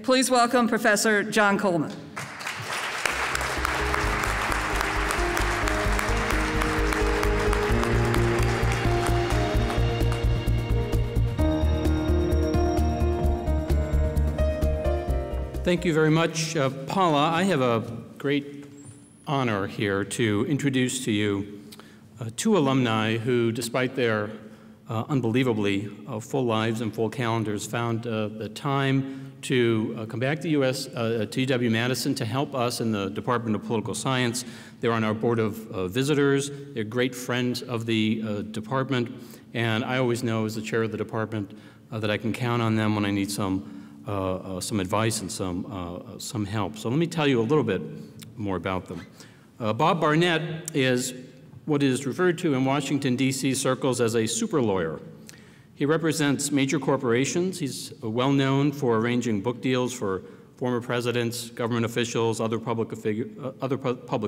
Please welcome Professor John Coleman. Thank you very much, Paula. I have a great honor here to introduce to you two alumni who, despite their unbelievably full lives and full calendars, found the time to come back to UW-Madison to help us in the Department of Political Science. They're on our Board of Visitors. They're great friends of the department, and I always know as the chair of the department that I can count on them when I need some advice and some help. So let me tell you a little bit more about them. Bob Barnett is what is referred to in Washington, D.C. circles as a super lawyer. He represents major corporations. He's well known for arranging book deals for former presidents, government officials, other public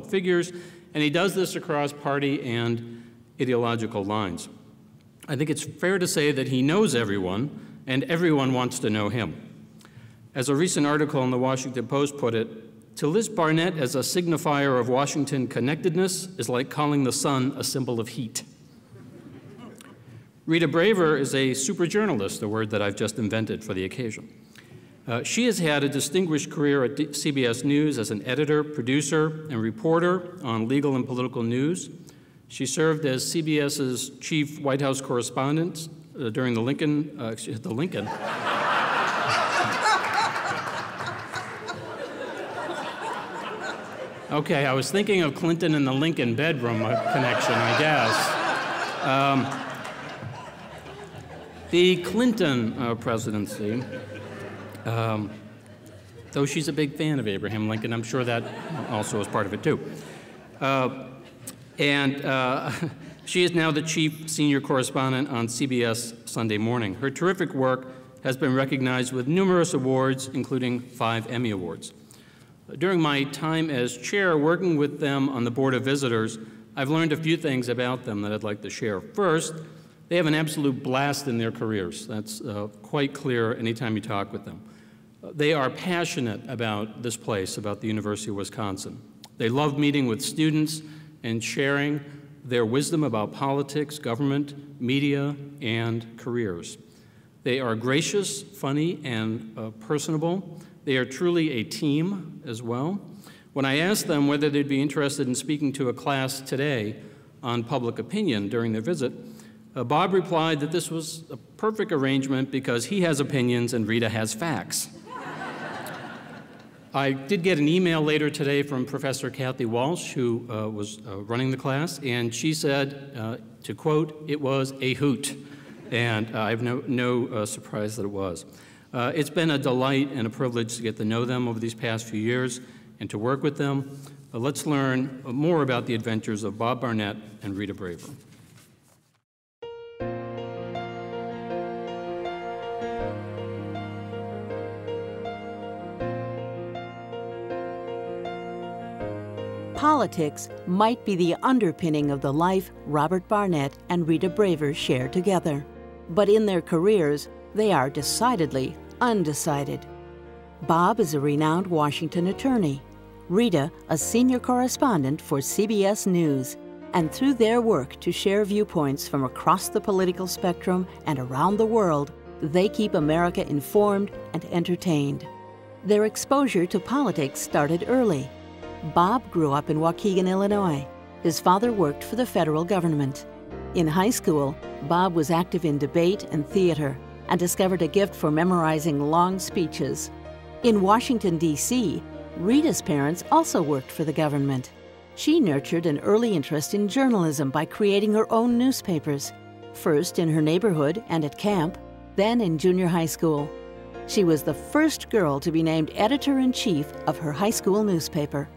figures, and he does this across party and ideological lines. I think it's fair to say that he knows everyone, and everyone wants to know him. As a recent article in the Washington Post put it, to list Barnett as a signifier of Washington connectedness is like calling the sun a symbol of heat. Rita Braver is a super journalist, a word that I've just invented for the occasion. She has had a distinguished career at CBS News as an editor, producer, and reporter on legal and political news. She served as CBS's chief White House correspondent during the Lincoln. Okay, I was thinking of Clinton and the Lincoln bedroom connection, I guess. The Clinton presidency, though she's a big fan of Abraham Lincoln, I'm sure that also is part of it too. She is now the chief senior correspondent on CBS Sunday Morning. Her terrific work has been recognized with numerous awards, including 5 Emmy Awards. During my time as chair working with them on the Board of Visitors, I've learned a few things about them that I'd like to share. First, they have an absolute blast in their careers. That's quite clear anytime you talk with them. They are passionate about this place, about the University of Wisconsin. They love meeting with students and sharing their wisdom about politics, government, media, and careers. They are gracious, funny, and personable. They are truly a team as well. When I asked them whether they'd be interested in speaking to a class today on public opinion during their visit, Bob replied that this was a perfect arrangement because he has opinions and Rita has facts. I did get an email later today from Professor Kathy Walsh, who was running the class, and she said, to quote, "It was a hoot." And I have no surprise that it was. It's been a delight and a privilege to get to know them over these past few years and to work with them. Let's learn more about the adventures of Bob Barnett and Rita Braver. Politics might be the underpinning of the life Robert Barnett and Rita Braver share together. But in their careers, they are decidedly undecided. Bob is a renowned Washington attorney, Rita a senior correspondent for CBS News, and through their work to share viewpoints from across the political spectrum and around the world, they keep America informed and entertained. Their exposure to politics started early. Bob grew up in Waukegan, Illinois. His father worked for the federal government. In high school, Bob was active in debate and theater and discovered a gift for memorizing long speeches. In Washington, D.C., Rita's parents also worked for the government. She nurtured an early interest in journalism by creating her own newspapers, first in her neighborhood and at camp, then in junior high school. She was the first girl to be named editor-in-chief of her high school newspaper.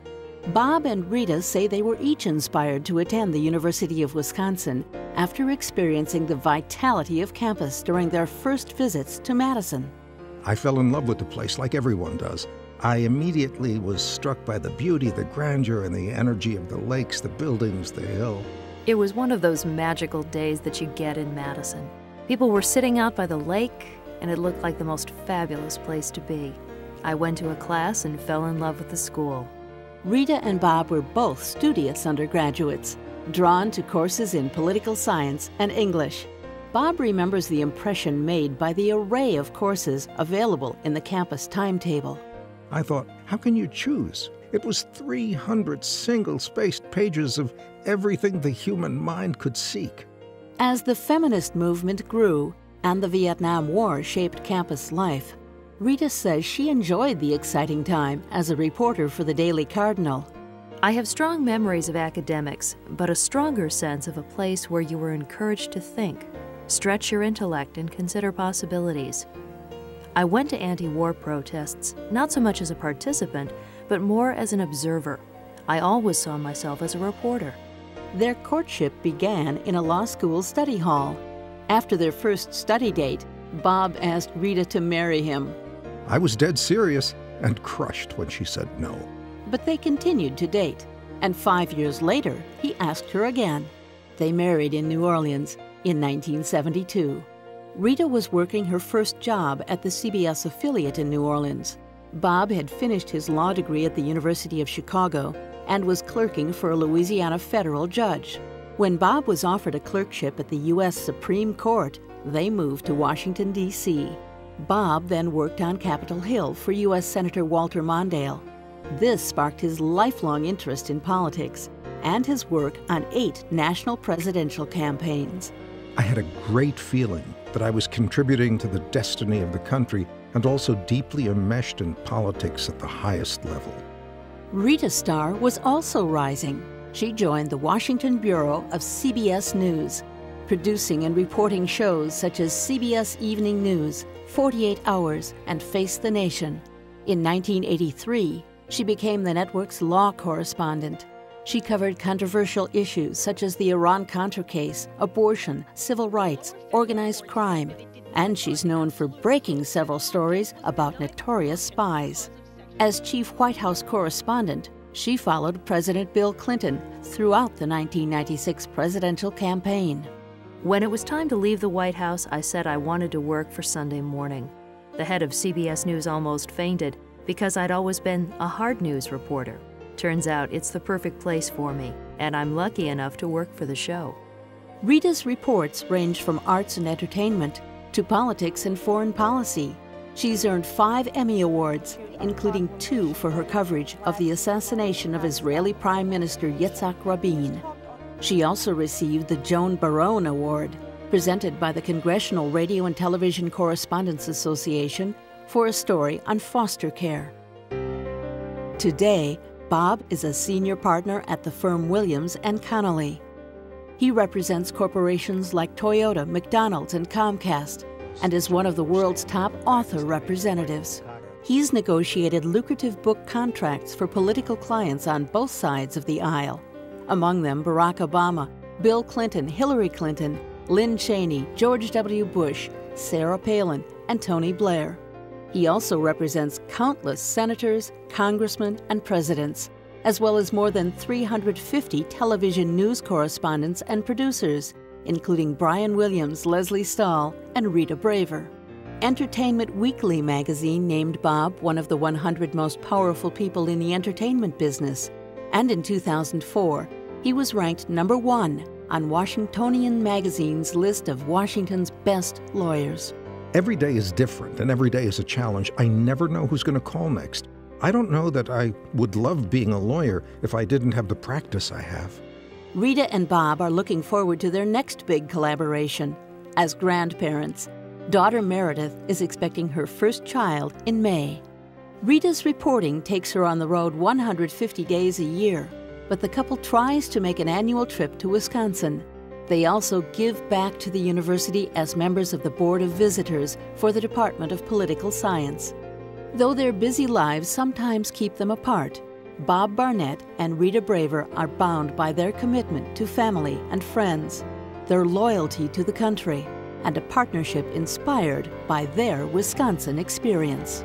Bob and Rita say they were each inspired to attend the University of Wisconsin after experiencing the vitality of campus during their first visits to Madison. I fell in love with the place like everyone does. I immediately was struck by the beauty, the grandeur, and the energy of the lakes, the buildings, the hill. It was one of those magical days that you get in Madison. People were sitting out by the lake, and it looked like the most fabulous place to be. I went to a class and fell in love with the school. Rita and Bob were both studious undergraduates, drawn to courses in political science and English. Bob remembers the impression made by the array of courses available in the campus timetable. I thought, how can you choose? It was 300 single-spaced pages of everything the human mind could seek. As the feminist movement grew and the Vietnam War shaped campus life, Rita says she enjoyed the exciting time as a reporter for the Daily Cardinal. I have strong memories of academics, but a stronger sense of a place where you were encouraged to think, stretch your intellect, and consider possibilities. I went to anti-war protests, not so much as a participant, but more as an observer. I always saw myself as a reporter. Their courtship began in a law school study hall. After their first study date, Bob asked Rita to marry him. I was dead serious and crushed when she said no. But they continued to date, and 5 years later, he asked her again. They married in New Orleans in 1972. Rita was working her first job at the CBS affiliate in New Orleans. Bob had finished his law degree at the University of Chicago and was clerking for a Louisiana federal judge. When Bob was offered a clerkship at the U.S. Supreme Court, they moved to Washington, D.C. Bob then worked on Capitol Hill for U.S. Senator Walter Mondale. This sparked his lifelong interest in politics and his work on 8 national presidential campaigns. I had a great feeling that I was contributing to the destiny of the country and also deeply enmeshed in politics at the highest level. Rita's star was also rising. She joined the Washington Bureau of CBS News, producing and reporting shows such as CBS Evening News, 48 Hours, and Face the Nation. In 1983, she became the network's law correspondent. She covered controversial issues such as the Iran-Contra case, abortion, civil rights, organized crime, and she's known for breaking several stories about notorious spies. As chief White House correspondent, she followed President Bill Clinton throughout the 1996 presidential campaign. When it was time to leave the White House, I said I wanted to work for Sunday Morning. The head of CBS News almost fainted because I'd always been a hard news reporter. Turns out it's the perfect place for me, and I'm lucky enough to work for the show. Rita's reports range from arts and entertainment to politics and foreign policy. She's earned 5 Emmy Awards, including 2 for her coverage of the assassination of Israeli Prime Minister Yitzhak Rabin. She also received the Joan Barone Award, presented by the Congressional Radio and Television Correspondents Association, for a story on foster care. Today, Bob is a senior partner at the firm Williams & Connolly. He represents corporations like Toyota, McDonald's, and Comcast, and is one of the world's top author representatives. He's negotiated lucrative book contracts for political clients on both sides of the aisle, among them Barack Obama, Bill Clinton, Hillary Clinton, Lynn Cheney, George W. Bush, Sarah Palin, and Tony Blair. He also represents countless senators, congressmen, and presidents, as well as more than 350 television news correspondents and producers, including Brian Williams, Leslie Stahl, and Rita Braver. Entertainment Weekly magazine named Bob one of the 100 most powerful people in the entertainment business, and in 2004, he was ranked #1 on Washingtonian magazine's list of Washington's best lawyers. Every day is different, and every day is a challenge. I never know who's going to call next. I don't know that I would love being a lawyer if I didn't have the practice I have. Rita and Bob are looking forward to their next big collaboration. As grandparents, daughter Meredith is expecting her first child in May. Rita's reporting takes her on the road 150 days a year, but the couple tries to make an annual trip to Wisconsin. They also give back to the university as members of the Board of Visitors for the Department of Political Science. Though their busy lives sometimes keep them apart, Bob Barnett and Rita Braver are bound by their commitment to family and friends, their loyalty to the country, and a partnership inspired by their Wisconsin experience.